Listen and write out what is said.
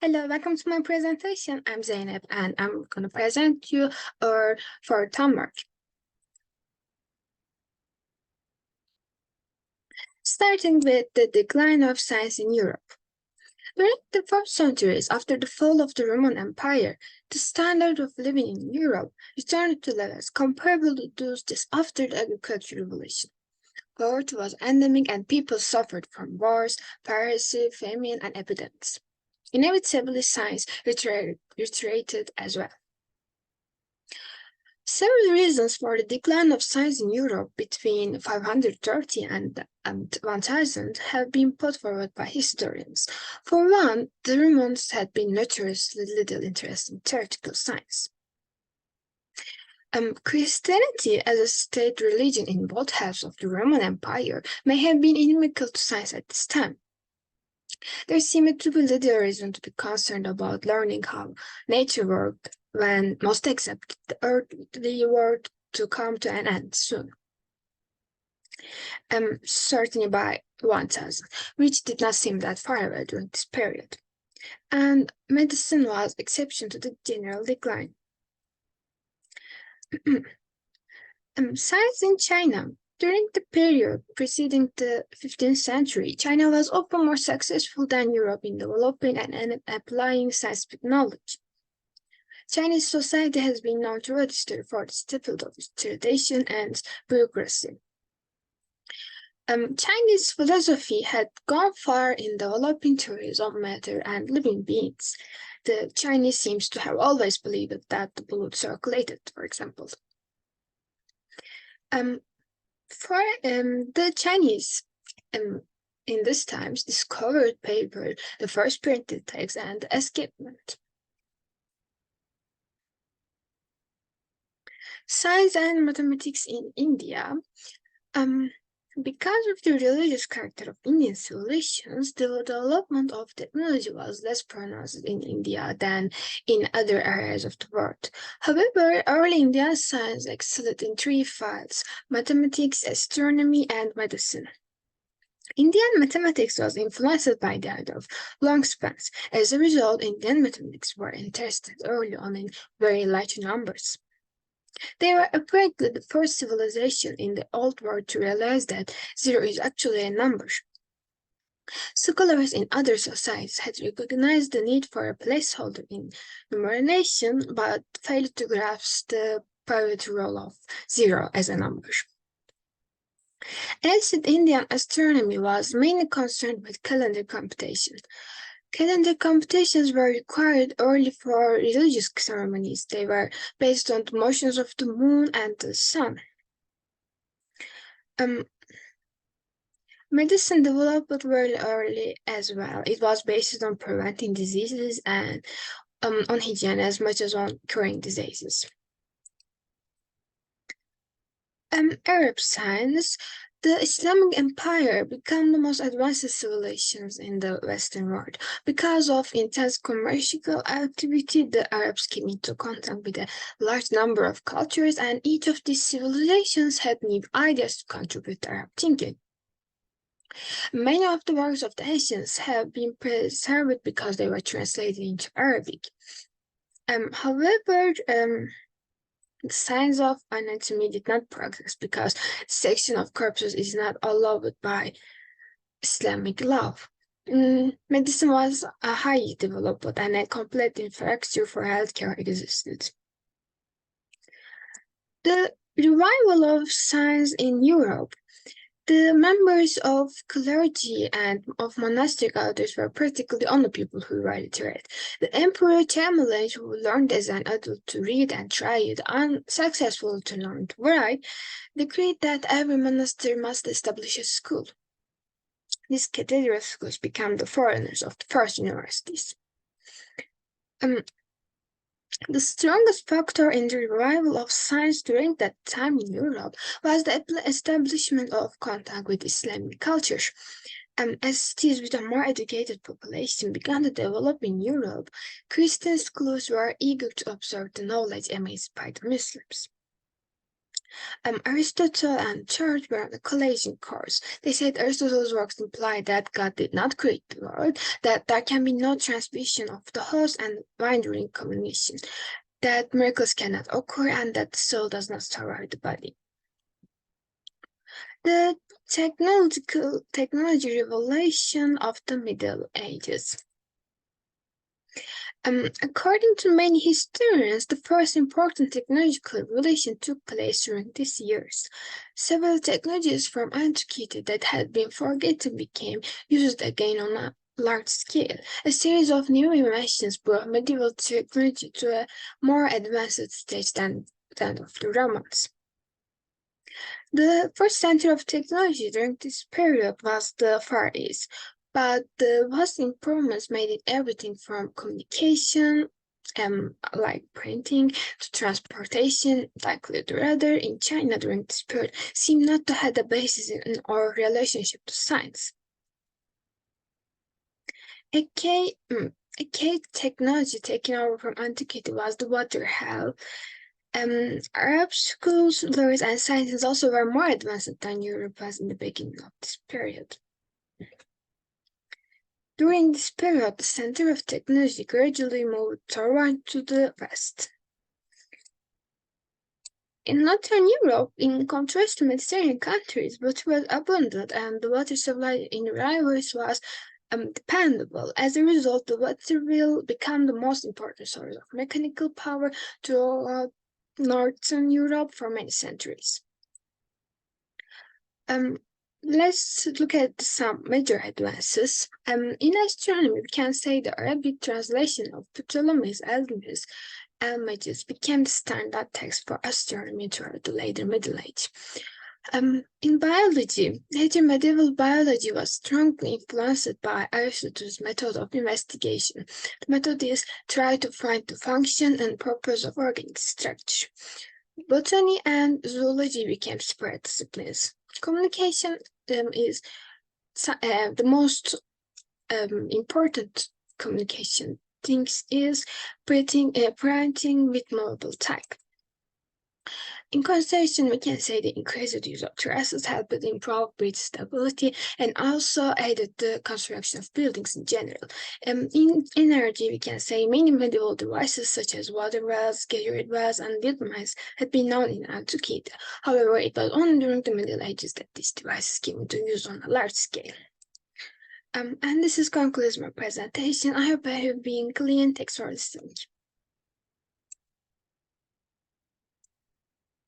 Hello, welcome to my presentation. I'm Zainab and I'm going to present you our for Denmark. Starting with the decline of science in Europe. During the first centuries after the fall of the Roman Empire, the standard of living in Europe returned to levels comparable to those just after the agricultural revolution. Poverty was endemic and people suffered from wars, piracy, famine, and epidemics. Inevitably, science retreated as well. Several reasons for the decline of science in Europe between 530 and 1000 have been put forward by historians. For one, the Romans had been notoriously little interested in theoretical science. Christianity as a state religion in both halves of the Roman Empire may have been inimical to science at this time. There seemed to be little reason to be concerned about learning how nature worked when most expected the earthly world to come to an end soon. Certainly by 1000, which did not seem that far away during this period. And medicine was exception to the general decline. Science in China. During the period preceding the 15th century, China was often more successful than Europe in developing and applying scientific knowledge. Chinese society has been known to register for its field of tradition and bureaucracy. Chinese philosophy had gone far in developing theories of matter and living beings. The Chinese seems to have always believed that the blood circulated, for example. The Chinese, in this times, discovered paper, the first printed text, and the escapement. Science and mathematics in India. Because of the religious character of Indian civilizations, the development of technology was less pronounced in India than in other areas of the world. However, early Indian science excelled in three fields: mathematics, astronomy, and medicine. Indian mathematics was influenced by the idea of long spans. As a result, Indian mathematics were interested early on in very large numbers. They were apparently the first civilization in the Old World to realize that zero is actually a number. Scholars in other societies had recognized the need for a placeholder in numeration, but failed to grasp the pivotal role of zero as a number. Ancient Indian astronomy was mainly concerned with calendar computation. Calendar computations were required early for religious ceremonies. They were based on the motions of the moon and the sun. Medicine developed very early as well. It was based on preventing diseases and on hygiene as much as on curing diseases. Arab science. The Islamic Empire became the most advanced civilizations in the Western world. Because of intense commercial activity, the Arabs came into contact with a large number of cultures, and each of these civilizations had new ideas to contribute to Arab thinking. Many of the works of the ancients have been preserved because they were translated into Arabic. However, the science of anatomy did not progress because section of corpses is not allowed by Islamic law. Medicine was a highly developed and a complete infrastructure for healthcare existed. The revival of science in Europe. The members of clergy and of monastic orders were practically the only people who read. The Emperor Tamerlane, who learned as an adult to read and tried unsuccessfully to learn to write, decreed that every monastery must establish a school. These cathedral schools became the forerunners of the first universities. The strongest factor in the revival of science during that time in Europe was the establishment of contact with Islamic cultures. As cities with a more educated population began to develop in Europe, Christian schools were eager to absorb the knowledge amassed by the Muslims. Aristotle and Church were on a collision course. They said Aristotle's works imply that God did not create the world, that there can be no transmission of the host and mind during communication, that miracles cannot occur, and that the soul does not survive the body. The technology revolution of the Middle Ages. According to many historians, the first important technological revolution took place during these years. Several technologies from antiquity that had been forgotten became used again on a large scale. A series of new inventions brought medieval technology to a more advanced stage than that of the Romans. The first center of technology during this period was the Far East, but the vast improvements made in everything from communication, like printing, to transportation, like the weather in China during this period, seem not to have a basis in our relationship to science. A key technology taken over from antiquity was the water helm. Arab schools, lawyers, and scientists also were more advanced than Europe was in the beginning of this period. During this period, the center of technology gradually moved toward to the west. In Northern Europe, in contrast to Mediterranean countries, water was abundant and the water supply in rivers was dependable. As a result, the water wheel became the most important source of mechanical power to Northern Europe for many centuries. Let's look at some major advances. In astronomy, we can say the Arabic translation of Ptolemy's Almagest became the standard text for astronomy throughout the later Middle Age. In biology, later medieval biology was strongly influenced by Aristotle's method of investigation. The method is try to find the function and purpose of organic structure. Botany and zoology became separate disciplines. Communication is the most important communication things is printing with movable type. In conservation, we can say the increased use of terraces helped improve bridge stability and also aided the construction of buildings in general. In energy, we can say many medieval devices such as water wells, gate wells, and wind mines had been known in antiquity. However, it was only during the Middle Ages that these devices came into use on a large scale. And this concludes my presentation. I hope I have been clear. Thanks for listening.